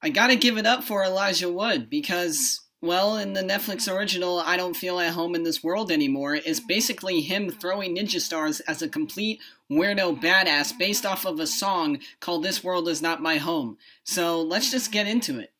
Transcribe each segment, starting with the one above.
I gotta give it up for Elijah Wood because, well, in the Netflix original, I Don't Feel at Home in This World Anymore, is basically him throwing ninja stars as a complete weirdo badass based off of a song called This World Is Not My Home. So let's just get into it.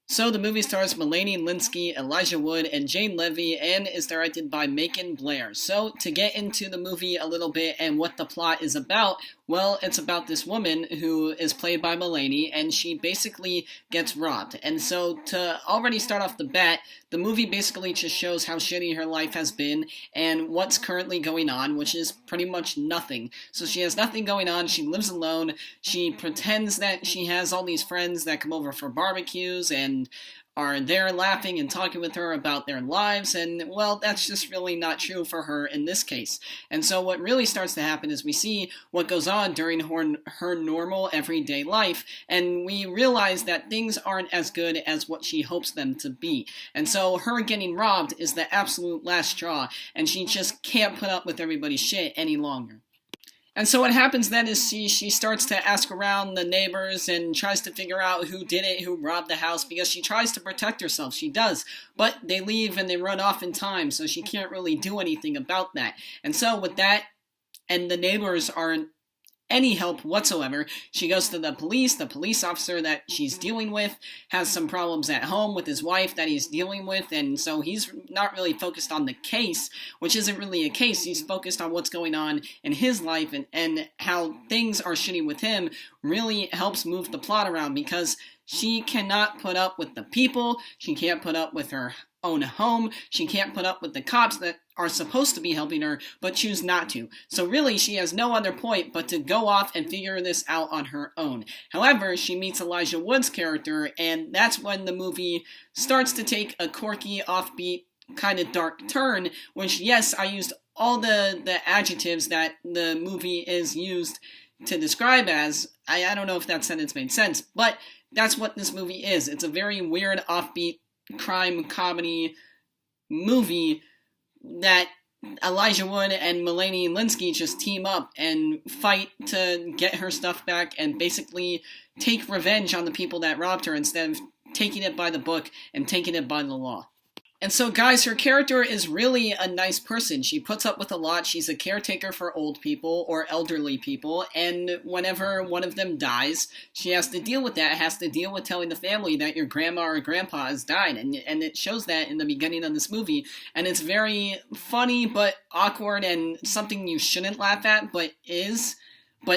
So the movie stars Melanie Linsky, Elijah Wood, and Jane Levy, and is directed by Macon Blair. So to get into the movie a little bit and what the plot is about, well, it's about this woman who is played by Melanie, and she basically gets robbed. And so to already start off the bat, the movie basically just shows how shitty her life has been and what's currently going on, which is pretty much nothing. So she has nothing going on, she lives alone, she pretends that she has all these friends that come over for barbecues and are there laughing and talking with her about their lives, and, well, that's just really not true for her in this case. And so what really starts to happen is we see what goes on during her normal everyday life, and we realize that things aren't as good as what she hopes them to be. And so her getting robbed is the absolute last straw, and she just can't put up with everybody's shit any longer. And so what happens then is she starts to ask around the neighbors and tries to figure out who did it, who robbed the house, because she tries to protect herself. She does. But they leave and they run off in time, so she can't really do anything about that. And so with that, and the neighbors aren't any help whatsoever, she goes to the police officer that she's dealing with has some problems at home with his wife that he's dealing with, and so he's not really focused on the case, which isn't really a case. He's focused on what's going on in his life, and how things are shitty with him really helps move the plot around, because she cannot put up with the people, she can't put up with her own home, she can't put up with the cops that are supposed to be helping her, but choose not to. So really, she has no other point but to go off and figure this out on her own. However, she meets Elijah Wood's character, and that's when the movie starts to take a quirky, offbeat, kind of dark turn, which, yes, I used all the adjectives that the movie is used to describe as. I don't know if that sentence made sense, but that's what this movie is. It's a very weird, offbeat, crime comedy movie that Elijah Wood and Melanie Linsky just team up and fight to get her stuff back and basically take revenge on the people that robbed her instead of taking it by the book and taking it by the law. And so, guys, her character is really a nice person. She puts up with a lot. She's a caretaker for old people or elderly people, and whenever one of them dies, she has to deal with that, has to deal with telling the family that your grandma or grandpa has died, and it shows that in the beginning of this movie, and it's very funny but awkward and something you shouldn't laugh at, but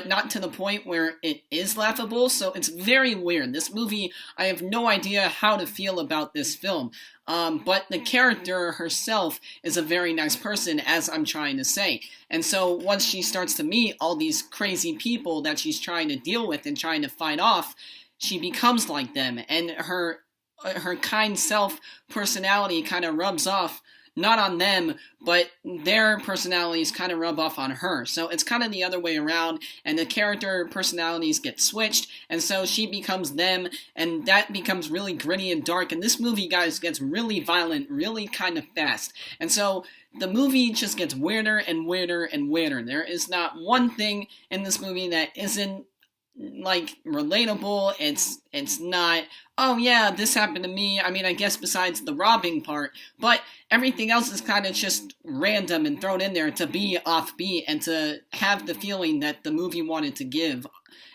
not to the point where it is laughable, so it's very weird. This movie, I have no idea how to feel about this film, but the character herself is a very nice person, as I'm trying to say. And so once she starts to meet all these crazy people that she's trying to deal with and trying to fight off, she becomes like them, and her kind self personality kind of rubs off not on them, but their personalities kind of rub off on her. So it's kind of the other way around, and the character personalities get switched, and so she becomes them, and that becomes really gritty and dark, and this movie, guys, gets really violent really kind of fast. And so the movie just gets weirder and weirder and weirder. There is not one thing in this movie that isn't like relatable. It's not, oh yeah, this happened to me. I mean, I guess besides the robbing part, but everything else is kind of just random and thrown in there to be offbeat and to have the feeling that the movie wanted to give.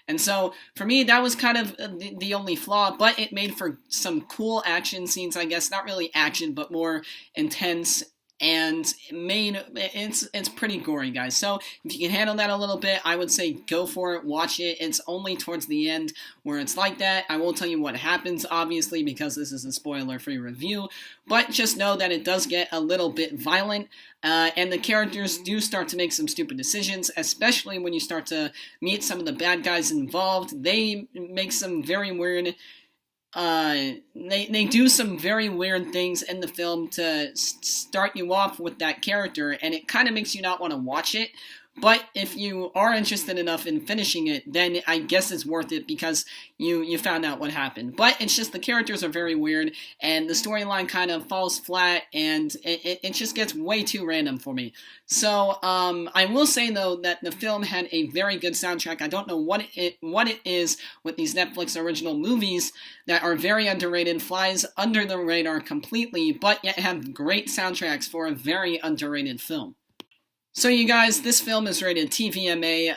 And so, for me, that was kind of the only flaw, but it made for some cool action scenes, I guess. Not really action, but more intense, and it's pretty gory, guys. So if you can handle that a little bit, I would say go for it, watch it. It's only towards the end where it's like that. I won't tell you what happens, obviously, because this is a spoiler-free review, but just know that it does get a little bit violent, and the characters do start to make some stupid decisions, especially when you start to meet some of the bad guys involved. They make some very weird they do some very weird things in the film to start you off with that character, and it kind of makes you not want to watch it, But if you are interested enough in finishing it, then I guess it's worth it because you found out what happened. But it's just the characters are very weird, and the storyline kind of falls flat, and it just gets way too random for me. So I will say though that the film had a very good soundtrack. I don't know what it is with these Netflix original movies that are very underrated, flies under the radar completely, but yet have great soundtracks for a very underrated film. So you guys, this film is rated TVMA,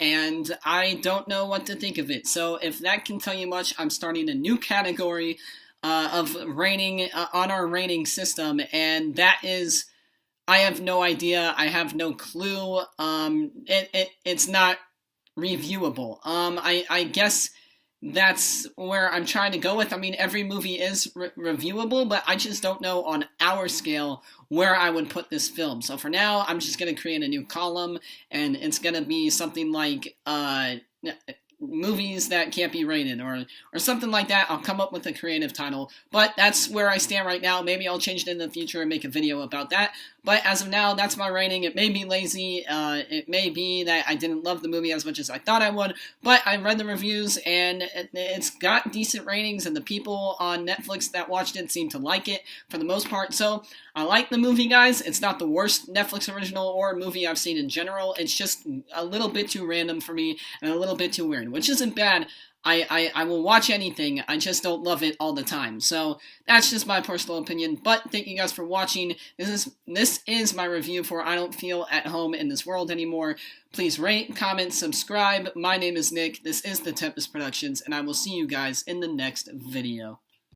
and I don't know what to think of it. So if that can tell you much, I'm starting a new category of rating on our rating system, and that is, I have no idea. I have no clue. It's not reviewable. I guess that's where I'm trying to go with. I mean, every movie is reviewable, but I just don't know on our scale where I would put this film. So for now, I'm just going to create a new column, and it's going to be something like movies that can't be rated, or something like that. I'll come up with a creative title, but that's where I stand right now. Maybe I'll change it in the future and make a video about that, but as of now, that's my rating. It may be lazy, it may be that I didn't love the movie as much as I thought I would, but I read the reviews, and it's got decent ratings, and the people on Netflix that watched it seem to like it for the most part, so I like the movie, guys. It's not the worst Netflix original or movie I've seen in general. It's just a little bit too random for me and a little bit too weird, which isn't bad. I will watch anything. I just don't love it all the time. So that's just my personal opinion. But thank you guys for watching. This is my review for I Don't Feel at Home in This World Anymore. Please rate, comment, subscribe. My name is Nick. This is The Tempest Productions, and I will see you guys in the next video.